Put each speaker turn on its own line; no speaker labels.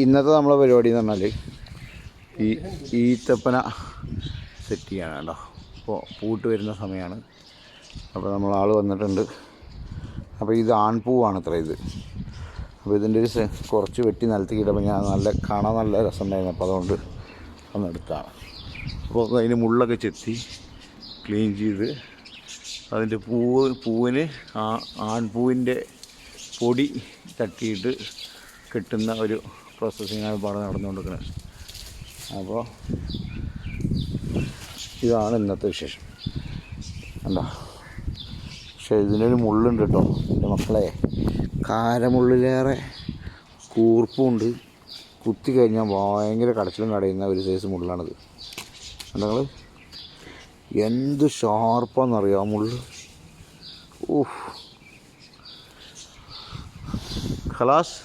ഇന്നത്തെ നമ്മളെ പരിപാടി എന്ന് പറഞ്ഞാൽ ഈ ഈത്തപ്പന സെറ്റ് ചെയ്യാണ് കേട്ടോ. അപ്പോൾ പൂട്ട് വരുന്ന സമയമാണ്. അപ്പോൾ നമ്മൾ ആൾ വന്നിട്ടുണ്ട്. അപ്പോൾ ഇത് ആൺപൂവാണ് അത്ര ഇത്. അപ്പോൾ ഇതിൻ്റെ ഒരു കുറച്ച് വെട്ടി നിലത്തേക്ക് ഇടുമ്പോൾ ഞാൻ കാണാൻ നല്ല രസമുണ്ടായിരുന്നു. അപ്പോൾ അതുകൊണ്ട് ഒന്നെടുത്താണ്. അപ്പോൾ അതിന് മുള്ളൊക്കെ ചെത്തി ക്ലീൻ ചെയ്ത് അതിൻ്റെ പൂവിന് ആൺപൂവിൻ്റെ പൊടി തട്ടിയിട്ട് കിട്ടുന്ന ഒരു പ്രോസസ്സിങ്ങാണ് ഇപ്പോൾ നടന്നുകൊണ്ടിരിക്കുന്നത്. അപ്പോൾ ഇതാണ് ഇന്നത്തെ വിശേഷം. കണ്ടോ? പക്ഷേ ഇതിനൊരു മുള്ളുണ്ട് കേട്ടോ എൻ്റെ മക്കളെ. കാരമുള്ളിലേറെ കൂർപ്പുണ്ട്. കുത്തി കഴിഞ്ഞാൽ ഭയങ്കര കടച്ചിലും കടയുന്ന ഒരു സൈസ് മുള്ളാണിത്. നിങ്ങൾ എന്ത് ഷാർപ്പാണെന്നറിയാം മുള്ള്. ഊഹ് ഖലാസ്.